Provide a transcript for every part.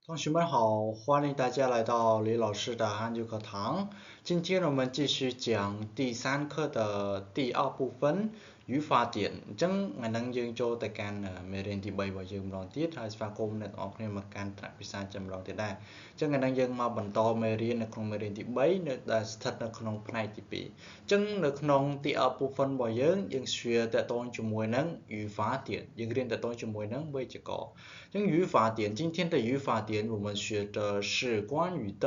同学们好，欢迎大家来到李老师的汉语课堂。今天我们继续讲第三课的第二部分语法点。ចឹងថ្ងៃហ្នឹងយើងចូលទៅកាន់មេរៀនទី3របស់យើងម្ដងទៀតហើយស្វាគមន៍អ្នកទាំងអស់គ្នាមកកាន់ថ្នាក់ភាសាចិនម្ដងទៀតដែរចឹងថ្ងៃហ្នឹងយើងមកបន្តមេរៀននៅក្នុងមេរៀនទី3នៅដែលស្ថិតនៅក្នុងផ្នែកទី2ចឹងនៅក្នុង第二部分របស់យើង学តកតងជាមួយនឹង语法点យើងរៀនតកតងជាមួយនឹងវេយ្យាករណ៍ចឹង语法点今天的语法点我们学的是关于的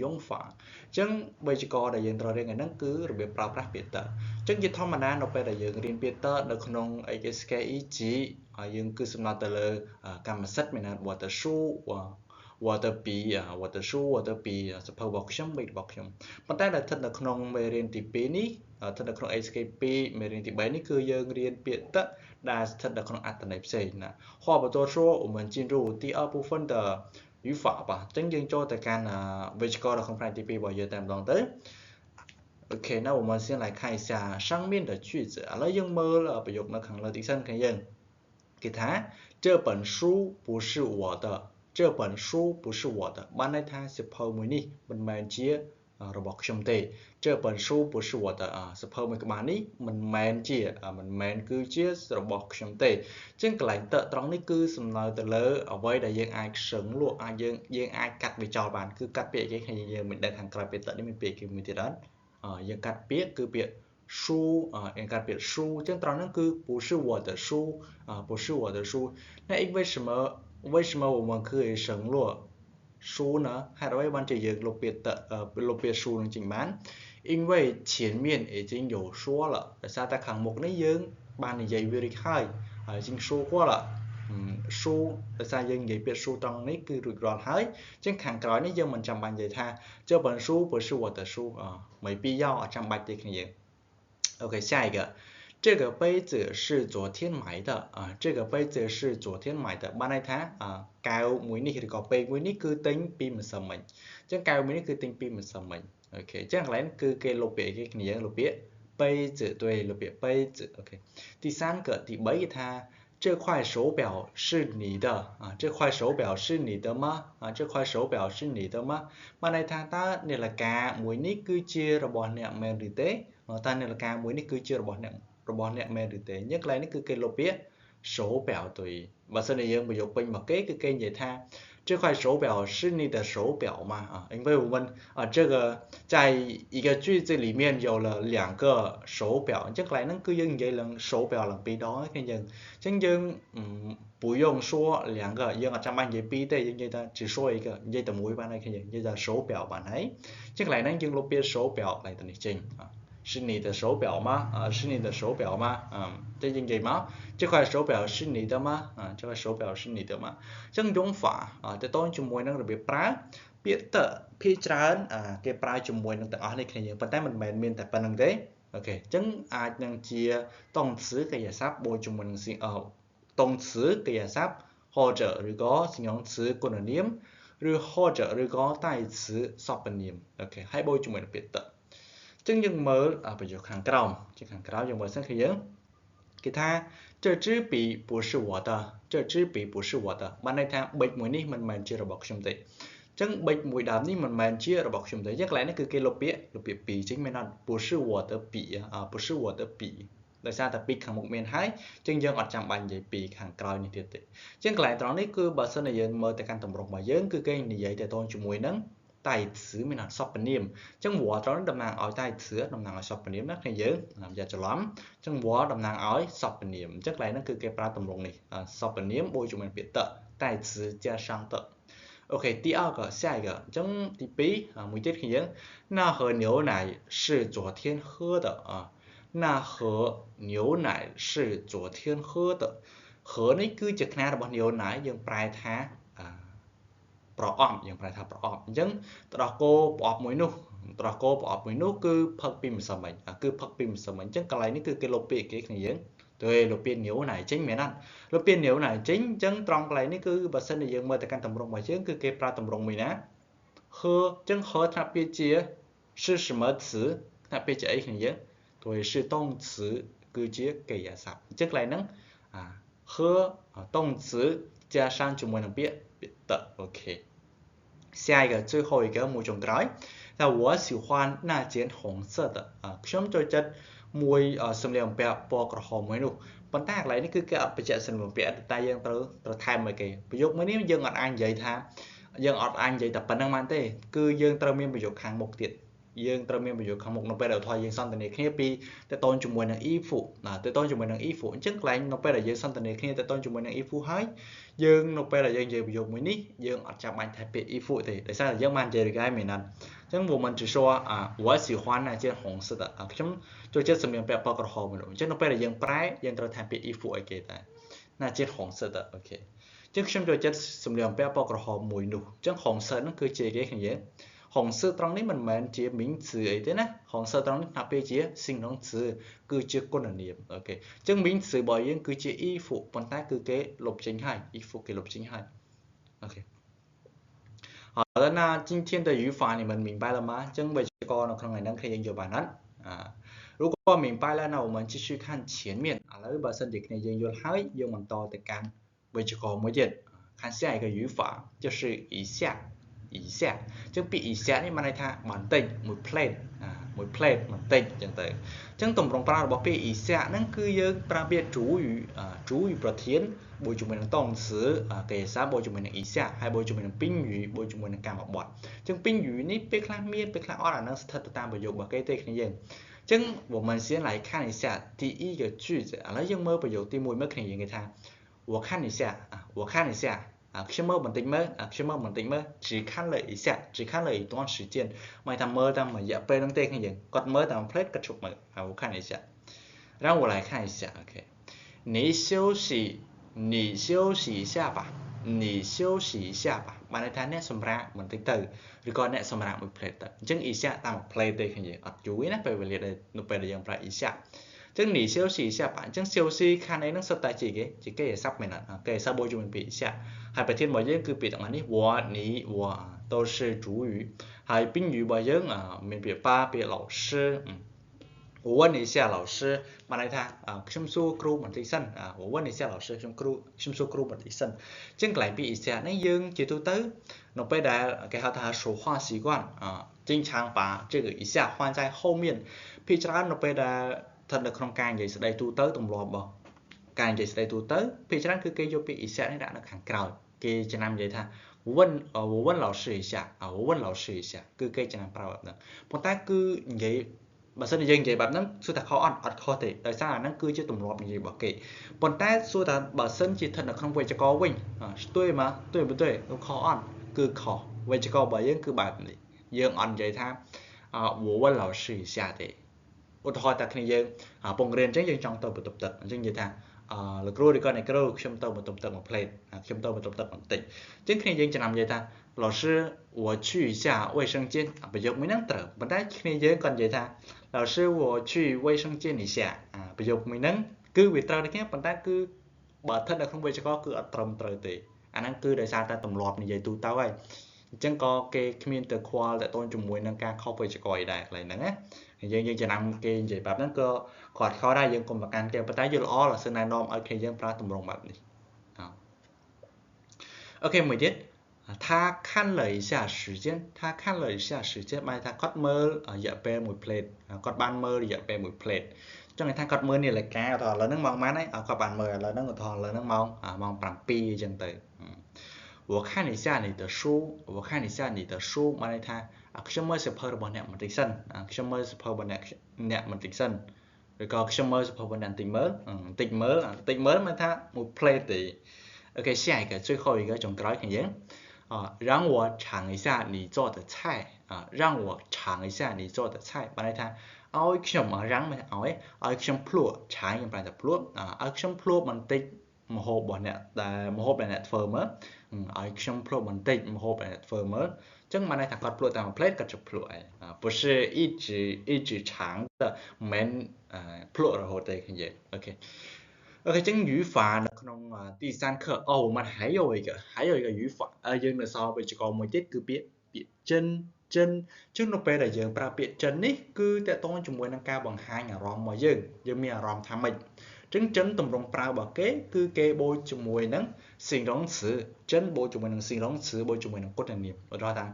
用法ចឹងវេយ្យាករណ៍ដែលយើងត្រូវរៀនថ្ងៃហ្នឹងគឺរបៀបប្រើប្រាស់ពាក្យតចឹងជាធម្មតានៅពេលដែលយើងរៀនពាក្យតនៅក្នុងអីគេស្កេអ៊ីជីយើងគឺសំដៅទៅលើកម្មសិទ្ធិមានន័យ我的书我的笔我的书我的笔សភៅរបស់ខ្ញុំប៊ិចរបស់ខ្ញុំប៉ុន្តែដែលស្ថិតនៅក្នុងមេរៀនទី2នេះស្ថិតនៅក្នុង HK2 មេរៀនទី3នេះគឺយើងរៀនពាក្យតដែលស្ថិតនៅក្នុងអត្ថន័យផ្សេងណា话不多说我们进入第二部分的语法吧ចឹងយើងចូលទៅកាន់វេយ្យាករណ៍នៅក្នុងផ្នែកទី2របស់យើងតែម្ដងទៅOK 那我们先来看一下上面的句子ឥឡូវយើងមើលប្រយោគនៅខាងលើទីសិនគ្នាយើងគេថា这本书不是我的这本书不是我的បានន័យថាសៀវភៅមួយនេះមិនមែនជារបស់ខ្ញុំទេ这本书不是我的សៀវភៅមួយក្បាលនេះមិនមែនគឺជារបស់ខ្ញុំទេចឹងកន្លែងតត្រង់នេះគឺសំដៅទៅលើអ្វីដែលយើងអាចសឹងលក់យើងអាចកាត់វាចោលបានគឺកាត់ពាក្យគេយើងមិនដឹងខាងក្រៅពាក្យតនេះមានពាក្យគេមួយទៀតអត់យើងកាត់ពាក្យគឺពាក្យ书应该别书这当然是不是我的书不是我的书那因为什么我们可以省略书呢ហេតុអ្វីបានជាយើងលុបពាក្យ书នឹងចេញបាន因为前面已经有说了ដោយសារតែខាងមុខនេះយើងបាននិយាយវារួចហើយ已经说过了书ដោយសារយើងនិយាយពាក្យ书ត្រង់នេះគឺរួចរាល់ហើយចឹងខាងក្រោយនេះយើងមិនចាំបាច់និយាយថា这本书不是我的书没必要អត់ចាំបាច់ទេគ្នាយើងOK，下一个，这个杯子是昨天买的这个杯子是昨天买的បានន័យថាកែវមួយនេះឬក៏ពេកមួយនេះគឺទិញពីម្សិលមិញអញ្ចឹងកែវមួយនេះគឺទិញពីម្សិលមិញអូខេអញ្ចឹងកន្លែងគឺគេលុបពាក្យគេគ្នាលុបពាក្យ杯子对លុបពាក្យ杯子 OK 第三个第3个ថា这块手表是你的这块手表是你的吗这块手表是你的吗បានន័យថាតើនាឡិកាមួយនេះគឺជារបស់អ្នកមែនឬទេតើនាឡិកាមួយនេះគឺជារបស់អ្នកមែនឬទេអញ្ចឹងកន្លែងនេះគឺគេលុបពាក្យ手表对បើសិនជាយើងប្រយោគពេញមកគេគឺគេនិយាយថា这块手表是你的手表吗因为我们这个在一个句子里面有了2个手表អញ្ចឹងកន្លែងហ្នឹងគឺយើងនិយាយឡើង手表ឡើង2ដងហ្នឹងយើងអញ្ចឹងយើង不用说2个យើងអត់ចាំបាច់និយាយ2ទេយើងនិយាយថា只说一个និយាយតែមួយបានហើយយើងនិយាយថា手表បានហើយអញ្ចឹងកន្លែងហ្នឹងយើងលុបពាក្យ手表កន្លែងទៅនេះចេញ是你的手表吗是你的手表吗这应该吗这块手表是你的吗这块手表是你的吗ចឹងយងហ្វាទៅតជាមួយនឹងរបៀបប្រើពាក្យតភាគច្រើនគេប្រើជាមួយនឹងទាំងអស់នេះគ្នាយើងប៉ុន្តែមិនមែនមានតែប៉ុណ្្នឹងទេអូខេចឹងអាចនឹងជា动词កិរិយាសព្ទបូកជាមួយនឹង动词កិរិយាសព្ទ或者ឬក៏សញ្ញា词គុណនាមឬ或者ឬក៏代词សព្វនាមអូខេហើយបូកជាមួយនឹងពាក្យតចឹងយើងមើលប្រយោគខាងក្រោមយើងមើលសិនគឺយើងគេថា这支笔不是我的这支笔不是我的បានន័យថាប៊ិចមួយនេះមិនមែនជារបស់ខ្ញុំទេចឹងប៊ិចមួយដើមនេះមិនមែនជារបស់ខ្ញុំទេចឹងកន្លែងនេះគឺគេលុបពាក្យពីចឹងមានអត់不是我的笔不是我的笔ដោយសារតែពីខាងមុខមានហើយចឹងយើងអត់ចាំបាច់និយាយពីខាងក្រោយនេះទៀតទេចឹងកន្លែងត្រង់នេះគឺបើសិនជាយើងមើលទៅកាន់ទម្រង់របស់យើងគឺគេនិយាយទៅតជាមួយនឹង代词មានអត្ថសព្វនាមអញ្ចឹង war ត្រង់នេះតំណាងឲ្យ代词តំណាងឲ្យសព្វនាមណាគ្នាយើងอย่าច្រឡំអញ្ចឹង war តំណាងឲ្យសព្វនាមអញ្ចឹងកន្លែងហ្នឹងគឺគេប្រើទម្រង់នេះសព្វនាមបូកជាមួយពាក្យត代词加上的OK第二个下一个អញ្ចឹងទី2មួយទៀតគ្នាយើង那盒牛奶是昨天喝的那盒牛奶是昨天喝的盒នេះគឺជាខ្នាតរបស់牛奶យើងប្រែថាប្រអប់យើងប្រែថាប្រអប់អញ្ចឹងទៅដល់គោប្រអប់មួយនោះគឺផឹកពីម្សិលមិញគឺផឹកពីម្សិលមិញអញ្ចឹងកន្លែងនេះគឺគេលុបពាក្យគេគ្នាយើងទៅលុបពាក្យញៀវណៃចេញមែនអត់លុបពាក្យញៀវណៃចេញអញ្ចឹងត្រង់កន្លែងនេះគឺបើសិនជាយើងមើលទៅកាន់ទម្រង់របស់យើងគឺគេប្រើទម្រង់មួយណា喝អញ្ចឹង喝ថាពាក្យជា是什么词ថាពាក្យជាអីគ្នាយើង对是动词គឺជាកិរិយាសព្ទអញ្ចឹងកន្លែងហ្នឹង喝动词加上ជាមួយនឹងពាក្យ的 OK 下一个最后一个目中ក្រោយ那我喜欢那件红色的ខ្ញុំចូលចិត្តមួយសម្លៀកបំពាក់ពណ៌ក្រហមមួយនោះប៉ុន្តែកន្លែងនេះគឺគេអត់បញ្ជាក់សម្លៀកបំពាក់តែយើងត្រូវថែមឲ្យគេប្រយោគមួយនេះយើងអត់អាចនិយាយថាយើងអត់អាចនិយាយតែប៉ុណ្្នឹងបានទេគឺយើងត្រូវមានប្រយោគខាងមុខទៀតយើងត្រូវមានប្រយោគខាងមុខនៅពេលដែលឧទាហរណ៍យើងសន្ទនាគ្នាពីតទៅជាមួយនឹង if តទៅជាមួយនឹង if អញ្ចឹងកន្លែងនៅពេលដែលយើងសន្ទនាគ្នាតទៅជាមួយនឹង if ហើយយើងនៅពេលដែលយើងនិយាយប្រយោគមួយនេះយើងអត់ចាំបាច់ថែពាក្យ if ទេដោយសារតែយើងបាននិយាយរួចហើយមែនអត់អញ្ចឹង我们只说我喜欢那件红色的ខ្ញុំចូលចិត្តសម្លៀកបំពាក់ពណ៌ក្រហមមួយនោះអញ្ចឹងនៅពេលដែលយើងប្រែយើងត្រូវថែពាក្យ if ឲ្យគេដែរ那件红色的អូខេអញ្ចឹងខ្ញុំចូលចិត្តសម្លៀកបំពាក់ពណ៌ក្រហមមួយនោះអញ្ចឹង红色ហ្នឹងគឺជាគេគ្នាយើង红色ត្រង់នេះមិនមែនជា名词អីទេណា红色ត្រង់នេះថាពេលជា形容词គឺជាគុណនាមអូខេអញ្ចឹង名词របស់យើងគឺជា if ប៉ុន្តែគឺគេលុបចេញហើយ if គេលុបចេញហើយអូខេ好的那今天的语法你们明白了吗អញ្ចឹងវេយ្យាករណ៍នៅក្នុងថ្ងៃហ្នឹងគ្នាយើងយល់បានអត់如果明白了那我们继续看前面ឥឡូវបើសិនជាគ្នាយើងយល់ហើយយើងបន្តទៅកាន់វេយ្យាករណ៍មួយទៀត看下一个语法就是以下以下អញ្ចឹងពាក្យ以下នេះមានន័យថាបន្តិចមួយ plate មួយ plate បន្តិចអញ្ចឹងទៅអញ្ចឹងទម្រង់ប្រើរបស់ពាក្យ以下ហ្នឹងគឺយើងប្រើពាក្យ主语ប្រធានបូកជាមួយនឹង动词កេសាបូកជាមួយនឹង以下ហើយបូកជាមួយនឹង宾语បូកជាមួយនឹងកម្មបត្តិអញ្ចឹង宾语នេះពេលខ្លះមានពេលខ្លះអត់អានឹងស្ថិតទៅតាមប្រយោគរបស់គេទេគ្នាយើងអញ្ចឹង我们先来看一下第一个句子ឥឡូវយើងមើលប្រយោគទី1មើលគ្នាយើងគេថា我看一下我看一下ខ្ញុំមើលបន្តិចមើលខ្ញុំមើលបន្តិចមើល只看了一下只看了一段时间មិនថាមើលតាមរយៈពេលហ្នឹងទេគ្នាយើងគាត់មើលតាម plate គាត់ជប់មើល我看一下让我来看一下 OK 你休息一下吧你休息一下吧បានន័យថាអ្នកសម្រាកបន្តិចទៅឬក៏អ្នកសម្រាកមួយ plate ទៅអញ្ចឹង 一下តាមមួយ plate ទេគ្នាយើងអត់យូរទេណាពេលវេលានៅពេលដែលយើងប្រើ 一下អញ្ចឹង你休息一下吧អញ្ចឹង休息ខាងនេះនឹងសុទ្ធតែជាគេស័ព្ទមែនអត់គេស័ព្ទបូកជាមួយពាក្យ一下ហើយប្រធានរបស់យើងគឺពាក្យទាំងអស់នេះ我你我都是主语ហើយ宾语របស់យើងមានពាក្យ爸ពាក្យ老师我问一下老师បានន័យថាខ្ញុំសួរគ្រូបន្តិចសិន我问一下老师ខ្ញុំសួរគ្រូបន្តិចសិនអញ្ចឹងកន្លែងពាក្យ一下នេះយើងជាទូទៅនៅពេលដែលគេហៅថា说话习惯经常把这个一下放在后面ភាគច្រើននៅពេលដែលស្ថិតនៅក្នុងការនិយាយស្ដីទូទៅទម្លាប់របស់ការនិយាយស្ដីទូទៅភាគច្រើនគឺគេយកពាក្យ一下នេះដាក់នៅខាងក្រោយគេចំណាំនិយាយថា我问老师一下我问老师一下គឺគេចំណាំប្រើបែបហ្នឹងប៉ុន្តែគឺនិយាយបើសិនជាយើងនិយាយបែបហ្នឹងសួរថាខុសអត់ខុសទេដោយសារអាហ្នឹងគឺជាទម្លាប់និយាយរបស់គេប៉ុន្តែសួរថាបើសិនជាស្ថិតនៅក្នុងវេយ្យាករណ៍វិញ对吗对不对ខុសអត់គឺខុសវេយ្យាករណ៍របស់យើងគឺបែបនេះយើងអត់និយាយថា我问老师一下ទេឧទាហរណ៍តែគ្នាយើងពងរៀនអញ្ចឹងយើងចង់ទៅបន្ទប់ទឹកអញ្ចឹងនិយាយថាលោកគ្រូឬក៏អ្នកគ្រូខ្ញុំទៅបន្ទប់ទឹកមួយ plate ខ្ញុំទៅបន្ទប់ទឹកបន្តិចអញ្ចឹងគ្នាយើងចំណាំនិយាយថា老师我去一下卫生间ប្រយោគមួយហ្នឹងត្រូវប៉ុន្តែគ្នាយើងក៏និយាយថា老师我去卫生间一下ប្រយោគមួយហ្នឹងគឺវាត្រូវតែគ្នាប៉ុន្តែគឺបើស្ថិតនៅក្នុងវេយ្យាករណ៍គឺអត់ត្រឹមត្រូវទេអាហ្នឹងគឺដោយសារតែទម្លាប់និយាយទូទៅហើយអញ្ចឹងក៏គេគ្មានទៅខ្វល់តទៅជាមួយនឹងការខុសវេយ្យាករណ៍អីដែរកន្លែងហ្នឹងណាយើងចំណាំគេនិយាយបែបហ្នឹងក៏គាត់ខុសដែរយើងកុំប្រកាន់គេប៉ុន្តែយល់ល្អបើសិនណែនាំឲ្យគ្នាយើងប្រើទម្រង់បែបនេះអូខេមួយទៀត他看了一下时间他看了一下时间បានថាគាត់មើលរយៈពេលមួយ plate គាត់បានមើលរយៈពេលមួយ plate ចឹងន័យថាគាត់មើលនាឡិកាឧទាហរណ៍ឥឡូវហ្នឹងម៉ោងប៉ុន្មានហើយគាត់បានមើលឥឡូវហ្នឹងឧទាហរណ៍ឥឡូវហ្នឹងម៉ោង7អញ្ចឹងទៅ我看一下你的书我看一下你的书បានន័យថាខ្ញុំមើលសៀវភៅរបស់អ្នកបន្តិចសិនខ្ញុំមើលសៀវភៅរបស់អ្នកបន្តិចសិនឬក៏ខ្ញុំមើលសៀវភៅរបស់អ្នកបន្តិចមើលមានថាមួយ plate ទេអូខេ下一个最后一个ចុងក្រោយគ្នាយើង让我尝一下你做的菜让我尝一下你做的菜បានន័យថាឲ្យខ្ញុំរាំងមិនឲ្យខ្ញុំភ្លក់ឆាយខ្ញុំប្រែថាភ្លក់ឲ្យខ្ញុំភ្លក់បន្តិចម្ហូបរបស់អ្នកដែលម្ហូបដែលអ្នកធ្វើមើលឲ្យខ្ញុំភ្លក់បន្តិចម្ហូបដែលអ្នកធ្វើមើលអញ្ចឹងបានន័យថាគាត់ភ្លក់តាម plate គាត់ជប់ភ្លក់ហើយ不是一直尝的មិនមែនភ្លក់រហូតទេគ្នាយើងអូខេអញ្ចឹង语法នៅក្នុង第三课我们还有一个语法យើងនៅសល់វេយ្យាករណ៍មួយទៀតគឺពាក្យចិនចឹងនៅពេលដែលយើងប្រើពាក្យចិននេះគឺតកតងជាមួយនឹងការបង្ហាញអារម្មណ៍របស់យើងមានអារម្មណ៍ថាម៉េច chân chân tầm rong prao bảo kế cứ kế bôi chung mùi nắng sinh rong词chân bôi chung mùi nắng sinh rong词bôi chung mùi nắng cốt niệm ở đó ta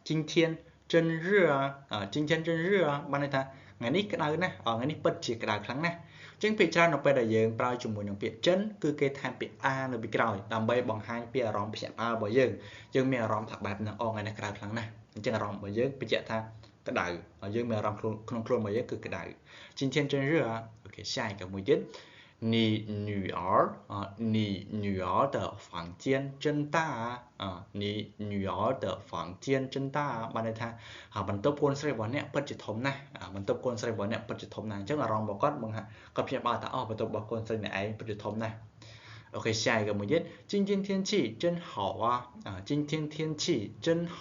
今天真热啊今天真热បានន័យថាថ្ងៃនេះក្តៅណាស់ថ្ងៃនេះពិតជាក្តៅខ្លាំងណាស់ចឹងពាក្យច្រើននៅពេលដែលយើងប្រើជាមួយនឹងពាក្យចិនគឺគេថែមពាក្យអានៅពីក្រោយដើម្បីបង្ហាញពីអារម្មណ៍ភ្ញាក់ផ្អើលរបស់យើងមានអារម្មណ៍ថាបែបហ្នឹងថ្ងៃនេះក្តៅខ្លាំងណាស់អញ្ចឹងអារម្មណ៍របស់យើងបញ្ជាក់ថាក្តៅយើងមានអារម្មណ៍ក្នុងខ្លួនរបស់យើងគឺក្តៅ今天真热អូខេ下一个មួយទៀត你女儿的房间真大你女儿的房间真大បានន័យថាបន្ទប់កូនស្រីរបស់អ្នកពិតជាធំណាស់បន្ទប់កូនស្រីរបស់អ្នកពិតជាធំណាស់អញ្ចឹងអារម្មណ៍របស់គាត់គាត់ភ្ញាក់ផ្អើលថាបន្ទប់របស់កូនស្រីអ្នកឯងពិតជាធំណាស់អូខេ下一个មួយទៀត今天天气真好今天天气真好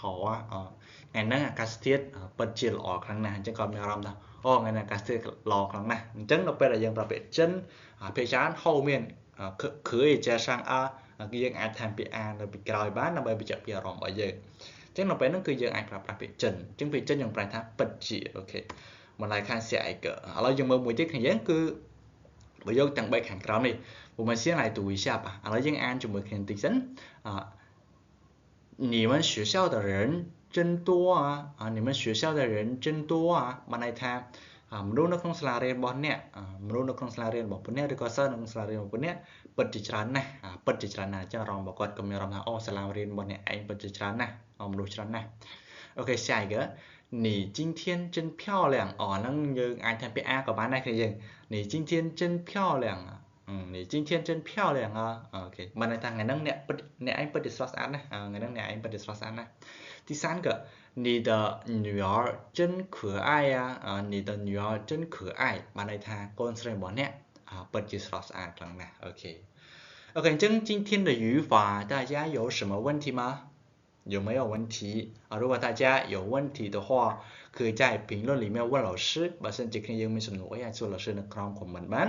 ថ្ងៃហ្នឹងអាកាសធាតុពិតជាល្អខ្លាំងណាស់អញ្ចឹងគាត់មានអារម្មណ៍ថាថ្ងៃនេះអាកាសធាតុល្អខ្លាំងណាស់អញ្ចឹងនៅពេលដែលយើងប្រើពាក្យចិនភាគច្រើនហៅមាន可以加上យើងអាចថែមពាក្យអានៅពីក្រោយបានដើម្បីបញ្ជាក់ពីអារម្មណ៍របស់យើងអញ្ចឹងនៅពេលហ្នឹងគឺយើងអាចប្រើប្រាស់ពាក្យចិនអញ្ចឹងពាក្យចិនយើងប្រែថាពិតជាអូខេមក来看下一个ឥឡូវយើងមើលមួយទៀតខាងយើងគឺបើយកទាំង3ខាងក្រោមនេះ我们先来读一下吧ឥឡូវយើងអានជាមួយគ្នាបន្តិចសិន你们学校的人真多你们学校的人真多បានន័យថាមនុស្សនៅក្នុងសាលារៀនរបស់អ្នកមនុស្សនៅក្នុងសាលារៀនរបស់ពួកអ្នកឬក៏សិស្សនៅក្នុងសាលារៀនរបស់ពួកអ្នកពិតជាច្រើនណាស់ពិតជាច្រើនណាស់អញ្ចឹងអារម្មណ៍របស់គាត់ក៏មានអារម្មណ៍ថាសាលារៀនរបស់អ្នកឯងពិតជាច្រើនណាស់មនុស្សច្រើនណាស់អូខេ下一个你今天真漂亮ហ្នឹងយើងអាចថែមពាក្យ a ក៏បានដែរគ្នាយើង你今天真漂亮你今天真漂亮អូខេបានន័យថាថ្ងៃហ្នឹងអ្នកឯងពិតជាស្រស់ស្អាតណាស់ថ្ងៃហ្នឹងអ្នកឯងពិតជាស្រស់ស្អាតណាស់第三个你的女儿真可爱你的女儿真可爱បានន័យថាកូនស្រីរបស់អ្នកពិតជាស្រស់ស្អាតខ្លាំងណាស់អូខេអញ្ចឹង今天的语法大家有什么问题吗有没有问题如果大家有问题的话可以在评论里面问老师បើសិនជាគ្នាយើងមានសំណួរអីអាចសួរ老师នៅក្រោម comment បាន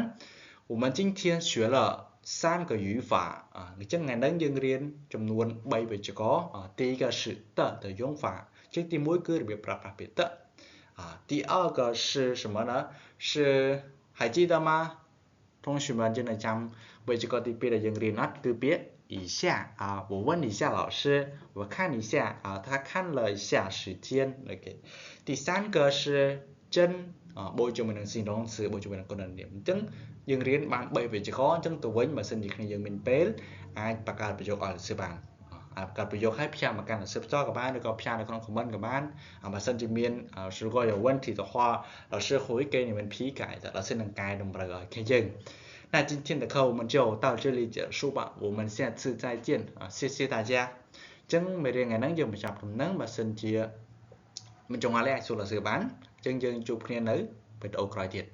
我们今天学了3个语法អញ្ចឹងថ្ងៃនេះយើងរៀនចំនួន3វេយ្យាករណ៍第一个是的用法这第1គឺរបៀបប្រើប្រាស់ពាក្យ的第二个是什么呢是还记得吗同学们真的ចាំវេយ្យាករណ៍ទី2ដែលយើងរៀនអត់គឺពាក្យ一下我问一下老师我看一下他看了一下时间 OK 第三个是真បូកជាមួយនឹង形容詞បូកជាមួយនឹងគុណនាមអញ្ចឹងយើងរៀនបាន3វេយ្យាករណ៍អញ្ចឹងទៅវិញបើសិនជាគ្នាយើងមានពេលអាចបង្កើតប្រយោគឲ្យសិស្សបានបង្កើតប្រយោគឲ្យផ្សាយមកកាន់សិស្សផ្ទាល់ក៏បានឬក៏ផ្សាយនៅក្នុង comment ក៏បានបើសិនជាមាន如果有问题的话老师会给你们批改的老师能改តម្រូវឲ្យគ្នាយើង那今天的课我们就到这里结束吧我们下次再见谢谢大家ចឹងមេរៀនថ្ងៃហ្នឹងយើងបញ្ចប់ដំណឹងបើសិនជាមិនចង់ឲ្យអាចសួរ老师បានចឹងយើងជួបគ្នានៅវីដេអូក្រោយទៀត